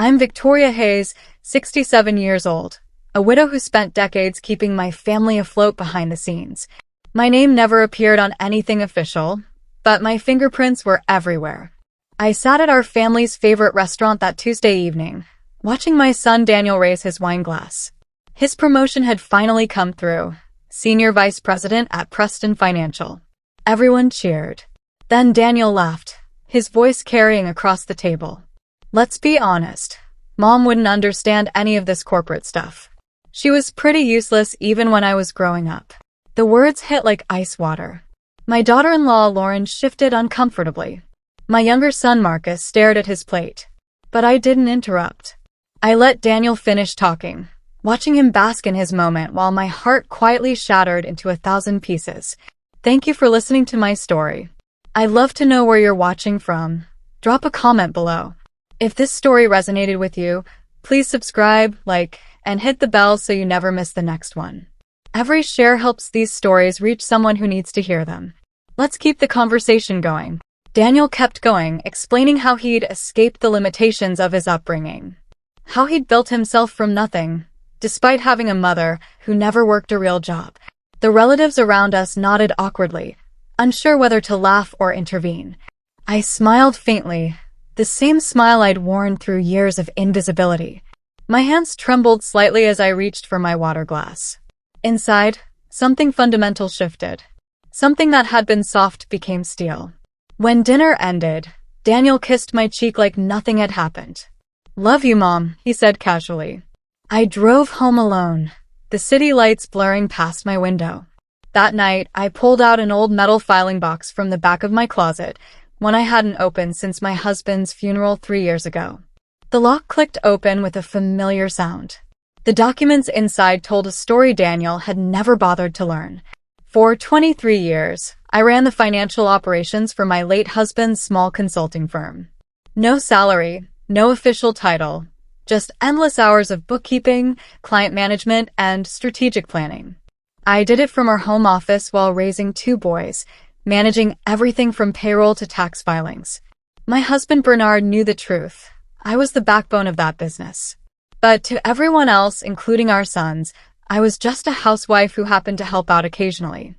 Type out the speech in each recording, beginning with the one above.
I'm Victoria Hayes, 67 years old, a widow who spent decades keeping my family afloat behind the scenes. My name never appeared on anything official, but my fingerprints were everywhere. I sat at our family's favorite restaurant that Tuesday evening, watching my son Daniel raise his wine glass. His promotion had finally come through, Senior Vice President at Preston Financial. Everyone cheered. Then Daniel laughed, his voice carrying across the table. Let's be honest, Mom wouldn't understand any of this corporate stuff. She was pretty useless even when I was growing up. The words hit like ice water. My daughter-in-law Lauren shifted uncomfortably. My younger son Marcus stared at his plate. But I didn't interrupt. I let Daniel finish talking, watching him bask in his moment while my heart quietly shattered into 1,000 pieces. Thank you for listening to my story. I'd love to know where you're watching from. Drop a comment below. If this story resonated with you, please subscribe, like, and hit the bell so you never miss the next one. Every share helps these stories reach someone who needs to hear them. Let's keep the conversation going. Daniel kept going, explaining how he'd escaped the limitations of his upbringing. How he'd built himself from nothing, despite having a mother who never worked a real job. The relatives around us nodded awkwardly, unsure whether to laugh or intervene. I smiled faintly, the same smile I'd worn through years of invisibility. My hands trembled slightly as I reached for my water glass. Inside, something fundamental shifted. Something that had been soft became steel. When dinner ended, Daniel kissed my cheek like nothing had happened. Love you, Mom, he said casually. I drove home alone, the city lights blurring past my window. That night, I pulled out an old metal filing box from the back of my closet, one I hadn't opened since my husband's funeral 3 years ago. The lock clicked open with a familiar sound. The documents inside told a story Daniel had never bothered to learn. For 23 years, I ran the financial operations for my late husband's small consulting firm. No salary, no official title, just endless hours of bookkeeping, client management, and strategic planning. I did it from our home office while raising 2 boys, managing everything from payroll to tax filings. My husband Bernard knew the truth. I was the backbone of that business. But to everyone else, including our sons, I was just a housewife who happened to help out occasionally.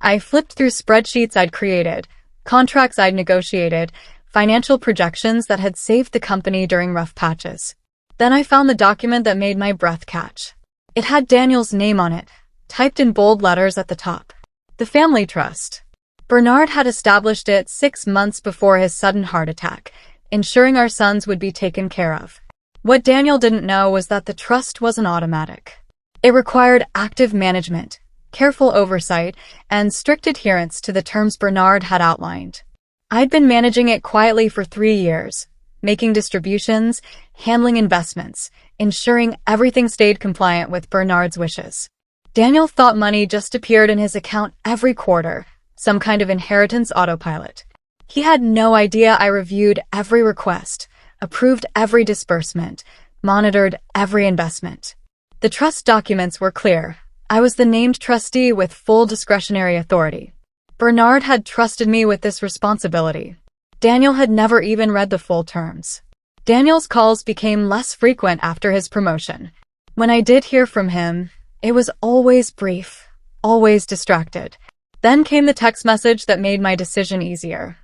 I flipped through spreadsheets I'd created, contracts I'd negotiated, financial projections that had saved the company during rough patches. Then I found the document that made my breath catch. It had Daniel's name on it, typed in bold letters at the top. The family trust. Bernard had established it 6 months before his sudden heart attack, ensuring our sons would be taken care of. What Daniel didn't know was that the trust wasn't automatic. It required active management, careful oversight, and strict adherence to the terms Bernard had outlined. I'd been managing it quietly for 3 years, making distributions, handling investments, ensuring everything stayed compliant with Bernard's wishes. Daniel thought money just appeared in his account every quarter, some kind of inheritance autopilot. He had no idea I reviewed every request, approved every disbursement, monitored every investment. The trust documents were clear. I was the named trustee with full discretionary authority. Bernard had trusted me with this responsibility. Daniel had never even read the full terms. Daniel's calls became less frequent after his promotion. When I did hear from him, it was always brief, always distracted. Then came the text message that made my decision easier.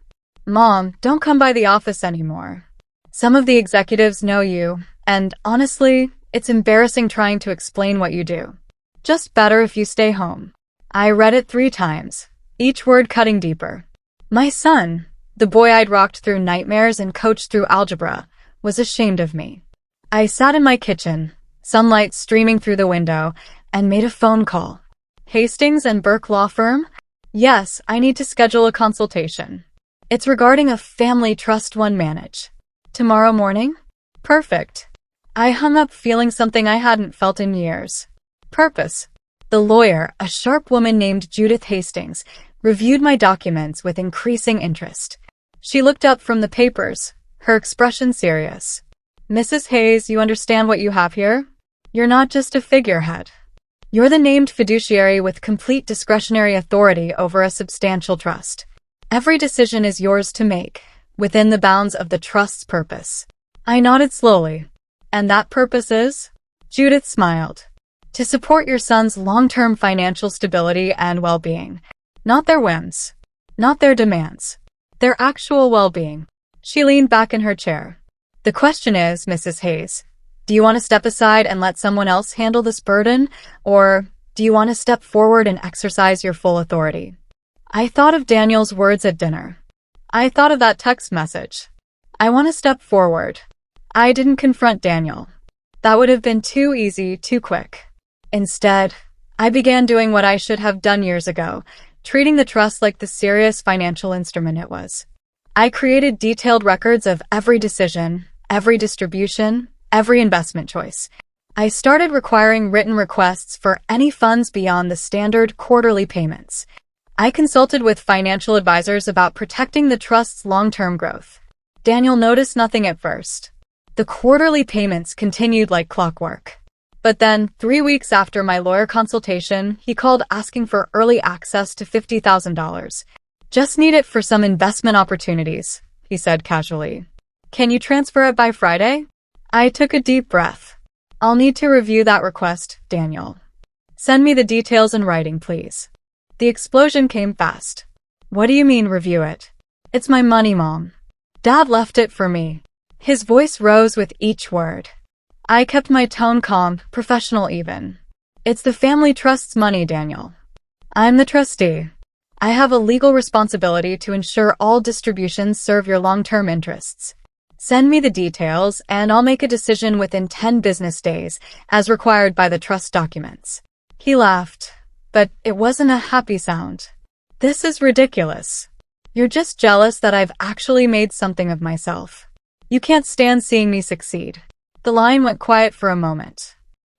Mom, don't come by the office anymore. Some of the executives know you, and honestly, it's embarrassing trying to explain what you do. Just better if you stay home. I read it 3 times, each word cutting deeper. My son, the boy I'd rocked through nightmares and coached through algebra, was ashamed of me. I sat in my kitchen, sunlight streaming through the window, and made a phone call. Hastings and Burke Law Firm? Yes, I need to schedule a consultation. It's regarding a family trust one manage. Tomorrow morning? Perfect. I hung up feeling something I hadn't felt in years. Purpose. The lawyer, a sharp woman named Judith Hastings, reviewed my documents with increasing interest. She looked up from the papers, her expression serious. Mrs. Hayes, you understand what you have here? You're not just a figurehead. You're the named fiduciary with complete discretionary authority over a substantial trust. Every decision is yours to make, within the bounds of the trust's purpose. I nodded slowly, And that purpose is? Judith smiled. To support your son's long-term financial stability and well-being. Not their whims. Not their demands. Their actual well-being. She leaned back in her chair. The question is, Mrs. Hayes, do you want to step aside and let someone else handle this burden, or do you want to step forward and exercise your full authority? I thought of Daniel's words at dinner. I thought of that text message. I want to step forward. I didn't confront Daniel. That would have been too easy, too quick. Instead, I began doing what I should have done years ago, treating the trust like the serious financial instrument it was. I created detailed records of every decision, every distribution, every investment choice. I started requiring written requests for any funds beyond the standard quarterly payments. I consulted with financial advisors about protecting the trust's long-term growth. Daniel noticed nothing at first. The quarterly payments continued like clockwork. But then, 3 weeks after my lawyer consultation, he called asking for early access to $50,000. Just need it for some investment opportunities, he said casually. Can you transfer it by Friday? I took a deep breath. I'll need to review that request, Daniel. Send me the details in writing, please. The explosion came fast. What do you mean, review it? It's my money, Mom. Dad left it for me. His voice rose with each word. I kept my tone calm, professional even. It's the family trust's money, Daniel. I'm the trustee. I have a legal responsibility to ensure all distributions serve your long-term interests. Send me the details, and I'll make a decision within 10 business days, as required by the trust documents. He laughed, but it wasn't a happy sound. This is ridiculous. You're just jealous that I've actually made something of myself. You can't stand seeing me succeed. The line went quiet for a moment.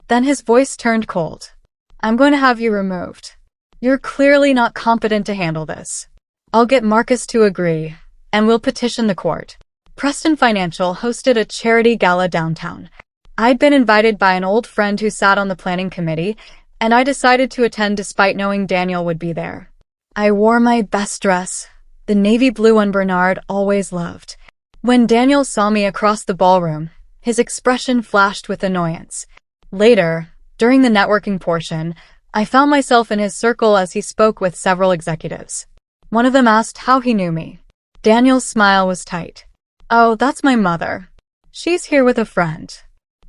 Then his voice turned cold. I'm going to have you removed. You're clearly not competent to handle this. I'll get Marcus to agree, and we'll petition the court. Preston Financial hosted a charity gala downtown. I'd been invited by an old friend who sat on the planning committee, and I decided to attend despite knowing Daniel would be there. I wore my best dress, the navy blue one Bernard always loved. When Daniel saw me across the ballroom, his expression flashed with annoyance. Later, during the networking portion, I found myself in his circle as he spoke with several executives. One of them asked how he knew me. Daniel's smile was tight. Oh, that's my mother. She's here with a friend.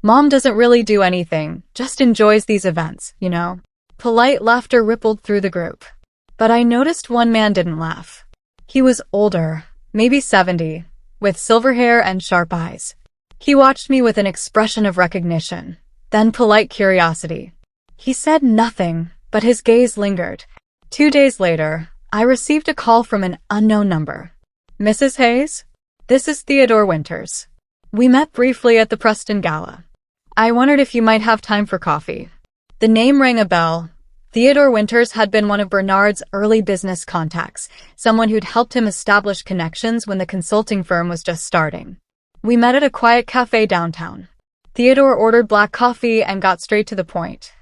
Mom doesn't really do anything, just enjoys these events, you know. Polite laughter rippled through the group. But I noticed one man didn't laugh. He was older, maybe 70, with silver hair and sharp eyes. He watched me with an expression of recognition, then polite curiosity. He said nothing, but his gaze lingered. 2 days later, I received a call from an unknown number. Mrs. Hayes? This is Theodore Winters. We met briefly at the Preston Gala. I wondered if you might have time for coffee. The name rang a bell. Theodore Winters had been one of Bernard's early business contacts, someone who'd helped him establish connections when the consulting firm was just starting. We met at a quiet cafe downtown. Theodore ordered black coffee and got straight to the point.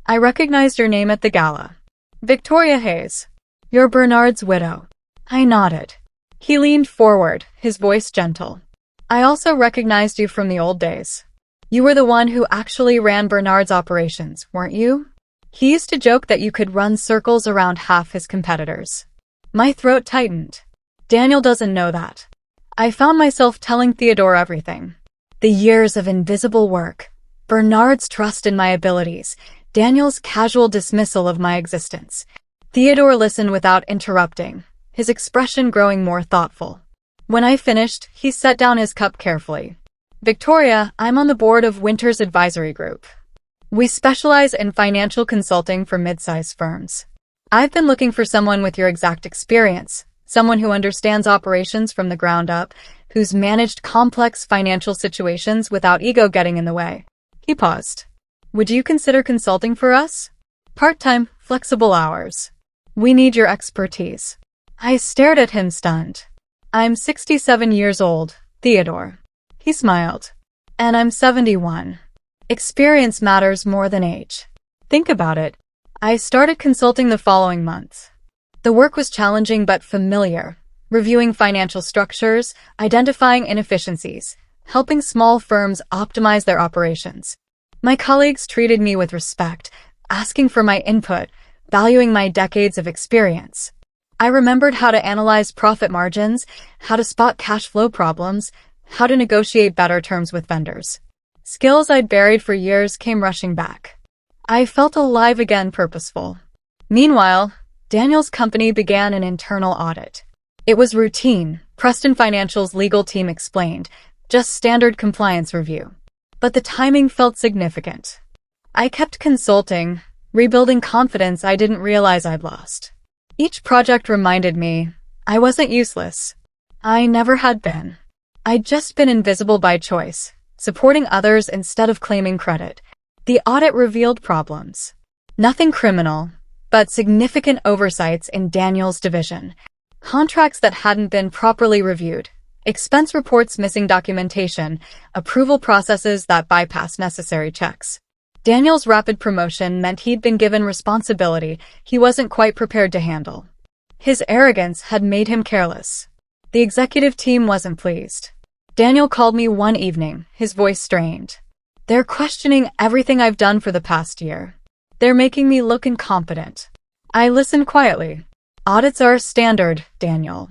I recognized your name at the gala. Victoria Hayes. You're Bernard's widow. I nodded. He leaned forward, his voice gentle. I also recognized you from the old days. You were the one who actually ran Bernard's operations, weren't you? He used to joke that you could run circles around half his competitors. My throat tightened. Daniel doesn't know that. I found myself telling Theodore everything. The years of invisible work, Bernard's trust in my abilities, Daniel's casual dismissal of my existence. Theodore listened without interrupting, his expression growing more thoughtful. When I finished, he set down his cup carefully. Victoria, I'm on the board of Winters Advisory Group. We specialize in financial consulting for mid-sized firms. I've been looking for someone with your exact experience, someone who understands operations from the ground up, who's managed complex financial situations without ego getting in the way. He paused. Would you consider consulting for us? Part-time, flexible hours. We need your expertise. I stared at him stunned. I'm 67 years old, Theodore. He smiled. And I'm 71. Experience matters more than age. Think about it. I started consulting the following month. The work was challenging but familiar, reviewing financial structures, identifying inefficiencies, helping small firms optimize their operations. My colleagues treated me with respect, asking for my input, valuing my decades of experience. I remembered how to analyze profit margins, how to spot cash flow problems, how to negotiate better terms with vendors. Skills I'd buried for years came rushing back. I felt alive again, purposeful. Meanwhile, Daniel's company began an internal audit. It was routine, Preston Financial's legal team explained, just standard compliance review. But the timing felt significant. I kept consulting, rebuilding confidence I didn't realize I'd lost. Each project reminded me I wasn't useless. I never had been. I'd just been invisible by choice, supporting others instead of claiming credit. The audit revealed problems. Nothing criminal, but significant oversights in Daniel's division. Contracts that hadn't been properly reviewed, expense reports missing documentation, approval processes that bypassed necessary checks. Daniel's rapid promotion meant he'd been given responsibility he wasn't quite prepared to handle. His arrogance had made him careless. The executive team wasn't pleased. Daniel called me one evening, his voice strained. "They're questioning everything I've done for the past year. They're making me look incompetent." I listened quietly. "Audits are standard, Daniel.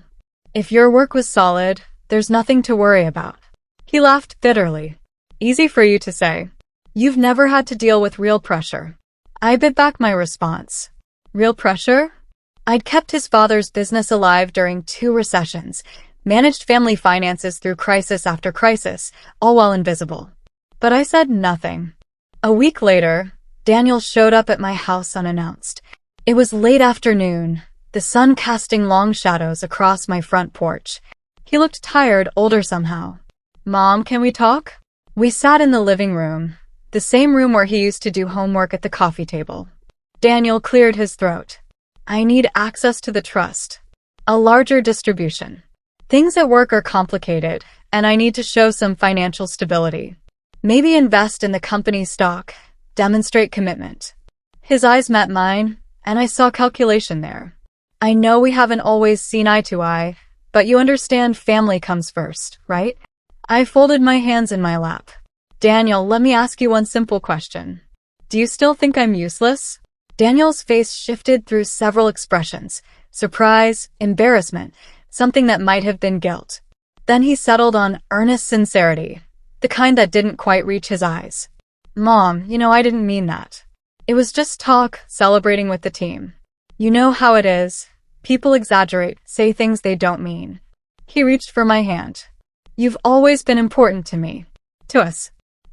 If your work was solid, there's nothing to worry about." He laughed bitterly. "Easy for you to say. You've never had to deal with real pressure." I bit back my response. Real pressure? I'd kept his father's business alive during 2 recessions, managed family finances through crisis after crisis, all while invisible. But I said nothing. A week later, Daniel showed up at my house unannounced. It was late afternoon, the sun casting long shadows across my front porch. He looked tired, older somehow. "Mom, can we talk?" We sat in the living room, the same room where he used to do homework at the coffee table. Daniel cleared his throat. "I need access to the trust. A larger distribution. Things at work are complicated, and I need to show some financial stability. Maybe invest in the company's stock, demonstrate commitment." His eyes met mine, and I saw calculation there. "I know we haven't always seen eye to eye, but you understand family comes first, right?" I folded my hands in my lap. "Daniel, let me ask you one simple question. Do you still think I'm useless?" Daniel's face shifted through several expressions: surprise, embarrassment, something that might have been guilt. Then he settled on earnest sincerity, the kind that didn't quite reach his eyes. "Mom, I didn't mean that. It was just talk, celebrating with the team. You know how it is. People exaggerate, say things they don't mean." He reached for my hand. "You've always been important to me. To us.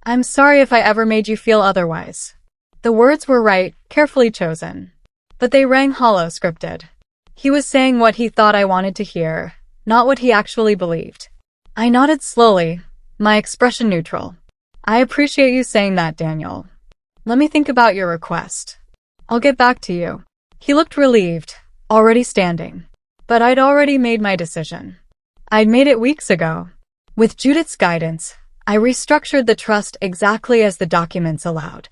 I'm sorry if I ever made you feel otherwise." The words were right, carefully chosen. But they rang hollow, scripted. He was saying what he thought I wanted to hear, not what he actually believed. I nodded slowly, my expression neutral. "I appreciate you saying that, Daniel. Let me think about your request. I'll get back to you." He looked relieved, already standing. But I'd already made my decision. I'd made it weeks ago. With Judith's guidance, I restructured the trust exactly as the documents allowed.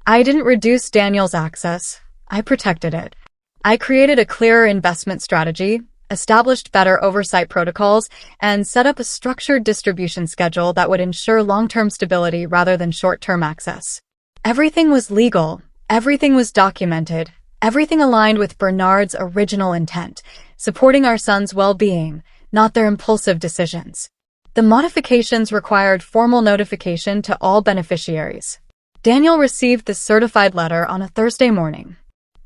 I didn't reduce Daniel's access, I protected it. I created a clearer investment strategy, established better oversight protocols, and set up a structured distribution schedule that would ensure long-term stability rather than short-term access. Everything was legal, everything was documented, everything aligned with Bernard's original intent, supporting our son's well-being, not their impulsive decisions. The modifications required formal notification to all beneficiaries. Daniel received the certified letter on a Thursday morning.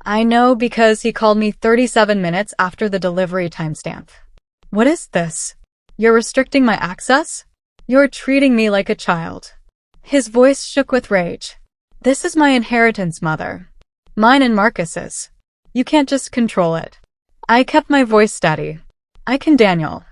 I know because he called me 37 minutes after the delivery timestamp. "What is this? You're restricting my access? You're treating me like a child." His voice shook with rage. "This is my inheritance, Mother. Mine and Marcus's. You can't just control it." I kept my voice steady. "I can, Daniel.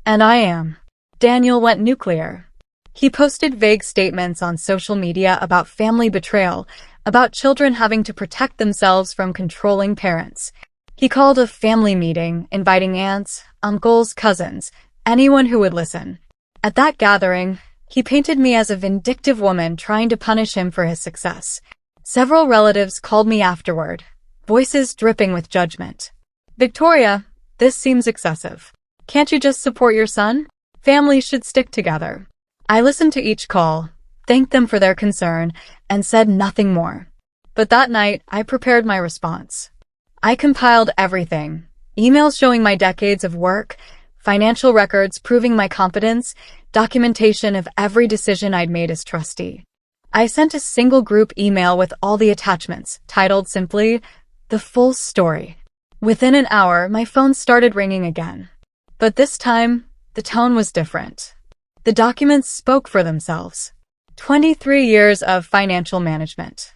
And I am." Daniel went nuclear. He posted vague statements on social media about family betrayal, about children having to protect themselves from controlling parents. He called a family meeting, inviting aunts, uncles, cousins, anyone who would listen. At that gathering, he painted me as a vindictive woman trying to punish him for his success. Several relatives called me afterward, voices dripping with judgment. "Victoria, this seems excessive. Can't you just support your son? Families should stick together." I listened to each call, thanked them for their concern, and said nothing more. But that night, I prepared my response. I compiled everything: emails showing my decades of work, financial records proving my competence, documentation of every decision I'd made as trustee. I sent a single group email with all the attachments, titled simply, "The Full Story." Within an hour, my phone started ringing again. But this time, the tone was different. The documents spoke for themselves. 23 years of financial management.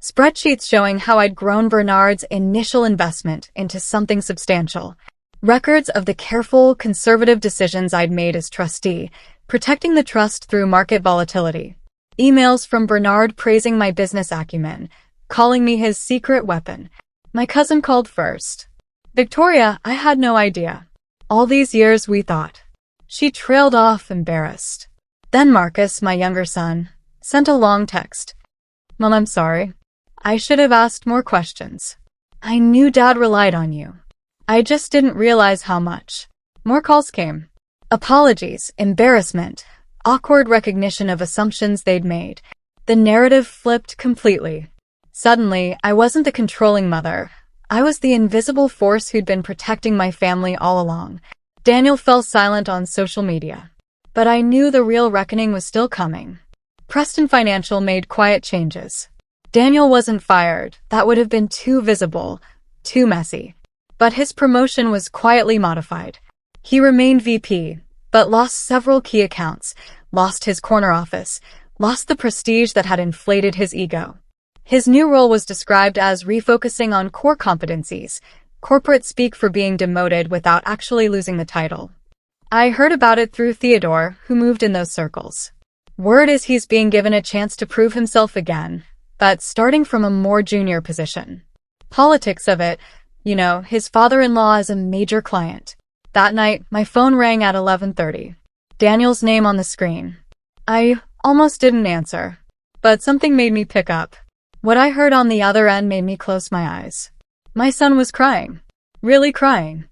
Spreadsheets showing how I'd grown Bernard's initial investment into something substantial. Records of the careful, conservative decisions I'd made as trustee, protecting the trust through market volatility. Emails from Bernard praising my business acumen, calling me his secret weapon. My cousin called first. Victoria, I had no idea. All these years, we thought. She trailed off, embarrassed. Then Marcus, my younger son, sent a long text. Mom, I'm sorry. I should have asked more questions. I knew Dad relied on you. I just didn't realize how much. More calls came. Apologies, embarrassment, awkward recognition of assumptions they'd made. The narrative flipped completely. Suddenly, I wasn't the controlling mother. I was the invisible force who'd been protecting my family all along. Daniel fell silent on social media. But I knew the real reckoning was still coming. Preston Financial made quiet changes. Daniel wasn't fired. That would have been too visible, too messy. But his promotion was quietly modified. He remained VP, but lost several key accounts, lost his corner office, lost the prestige that had inflated his ego. His new role was described as refocusing on core competencies, corporate speak for being demoted without actually losing the title. I heard about it through Theodore, who moved in those circles. Word is he's being given a chance to prove himself again, but starting from a more junior position. Politics of it, his father-in-law is a major client. That night, my phone rang at 11:30. Daniel's name on the screen. I almost didn't answer, but something made me pick up. What I heard on the other end made me close my eyes. My son was crying. Really crying.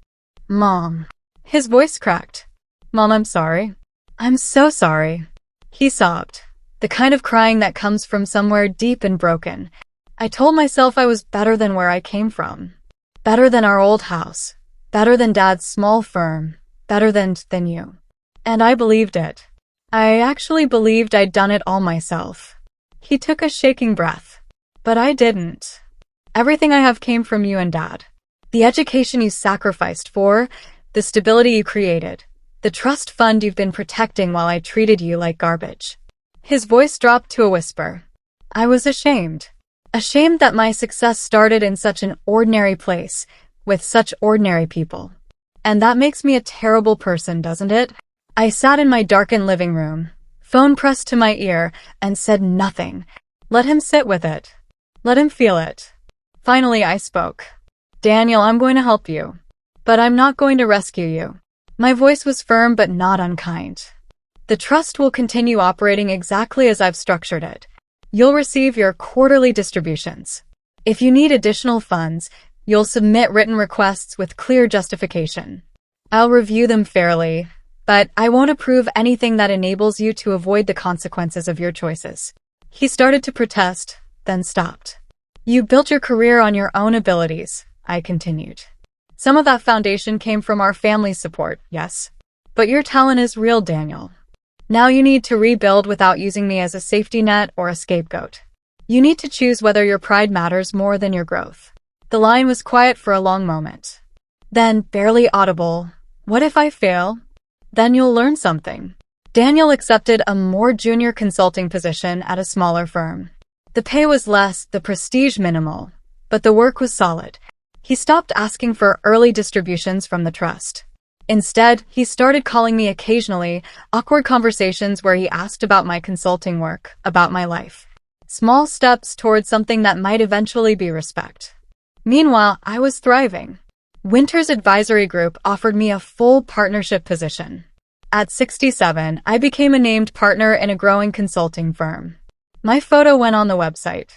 Mom. His voice cracked. Mom, I'm sorry. I'm so sorry. He sobbed. The kind of crying that comes from somewhere deep and broken. I told myself I was better than where I came from. Better than our old house. Better than Dad's small firm. Better than you. And I believed it. I actually believed I'd done it all myself. He took a shaking breath. But I didn't. Everything I have came from you and Dad. The education you sacrificed for, the stability you created, the trust fund you've been protecting while I treated you like garbage. His voice dropped to a whisper. I was ashamed. Ashamed that my success started in such an ordinary place, with such ordinary people. And that makes me a terrible person, doesn't it? I sat in my darkened living room, phone pressed to my ear, and said nothing. Let him sit with it. Let him feel it. Finally, I spoke. Daniel, I'm going to help you. But I'm not going to rescue you. My voice was firm but not unkind. The trust will continue operating exactly as I've structured it. You'll receive your quarterly distributions. If you need additional funds, you'll submit written requests with clear justification. I'll review them fairly, but I won't approve anything that enables you to avoid the consequences of your choices. He started to protest, then stopped. You built your career on your own abilities, I continued. Some of that foundation came from our family's support, yes. But your talent is real, Daniel. Now you need to rebuild without using me as a safety net or a scapegoat. You need to choose whether your pride matters more than your growth. The line was quiet for a long moment. Then, barely audible, what if I fail? Then you'll learn something. Daniel accepted a more junior consulting position at a smaller firm. The pay was less, the prestige minimal, but the work was solid. He stopped asking for early distributions from the trust. Instead, he started calling me occasionally, awkward conversations where he asked about my consulting work, about my life. Small steps towards something that might eventually be respect. Meanwhile, I was thriving. Winter's Advisory Group offered me a full partnership position. At 67, I became a named partner in a growing consulting firm. My photo went on the website.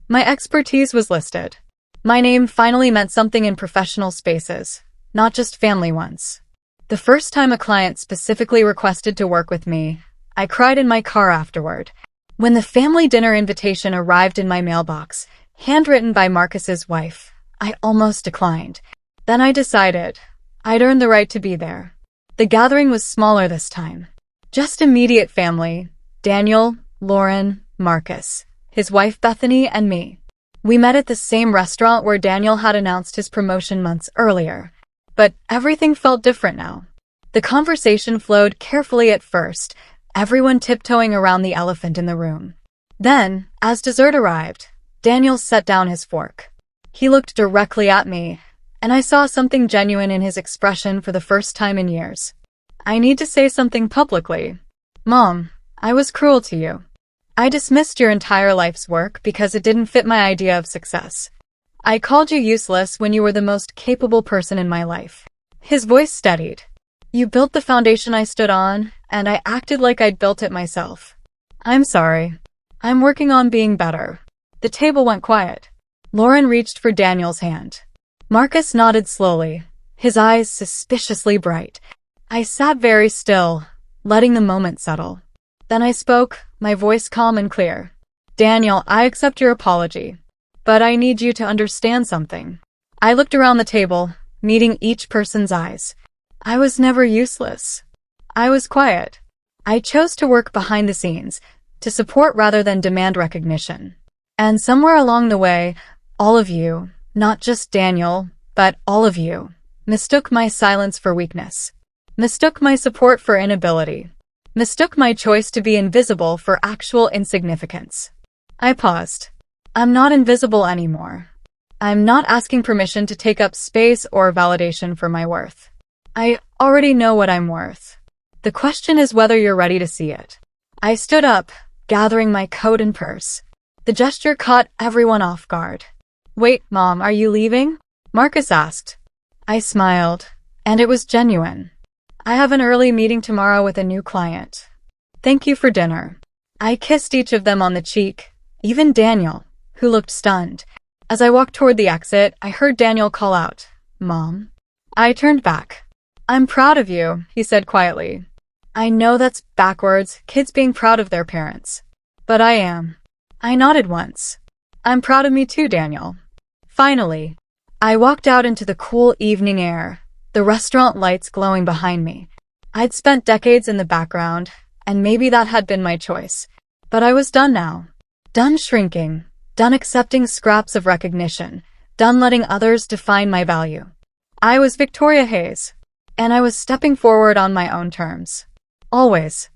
My expertise was listed. My name finally meant something in professional spaces, not just family ones. The first time a client specifically requested to work with me, I cried in my car afterward. When the family dinner invitation arrived in my mailbox, handwritten by Marcus's wife, I almost declined. Then I decided I'd earned the right to be there. The gathering was smaller this time. Just immediate family, Daniel, Lauren, Marcus, his wife Bethany, and me. We met at the same restaurant where Daniel had announced his promotion months earlier. But everything felt different now. The conversation flowed carefully at first, everyone tiptoeing around the elephant in the room. Then, as dessert arrived, Daniel set down his fork. He looked directly at me, and I saw something genuine in his expression for the first time in years. I need to say something publicly. Mom, I was cruel to you. I dismissed your entire life's work because it didn't fit my idea of success. I called you useless when you were the most capable person in my life. His voice steadied. You built the foundation I stood on, and I acted like I'd built it myself. I'm sorry. I'm working on being better. The table went quiet. Lauren reached for Daniel's hand. Marcus nodded slowly, his eyes suspiciously bright. I sat very still, letting the moment settle. Then I spoke, my voice calm and clear. Daniel, I accept your apology, but I need you to understand something. I looked around the table, meeting each person's eyes. I was never useless. I was quiet. I chose to work behind the scenes, to support rather than demand recognition. And somewhere along the way, all of you, not just Daniel, but all of you, mistook my silence for weakness. Mistook my support for inability. Mistook my choice to be invisible for actual insignificance. I paused. I'm not invisible anymore. I'm not asking permission to take up space or validation for my worth. I already know what I'm worth. The question is whether you're ready to see it. I stood up, gathering my coat and purse. The gesture caught everyone off guard. Wait, Mom, are you leaving? Marcus asked. I smiled, and it was genuine. I have an early meeting tomorrow with a new client. Thank you for dinner. I kissed each of them on the cheek, even Daniel, who looked stunned. As I walked toward the exit, I heard Daniel call out, Mom. I turned back. I'm proud of you, he said quietly. I know that's backwards, kids being proud of their parents. But I am. I nodded once. I'm proud of me too, Daniel. Finally, I walked out into the cool evening air, the restaurant lights glowing behind me. I'd spent decades in the background, and maybe that had been my choice. But I was done now. Done shrinking. Done accepting scraps of recognition. Done letting others define my value. I was Victoria Hayes. And I was stepping forward on my own terms. Always.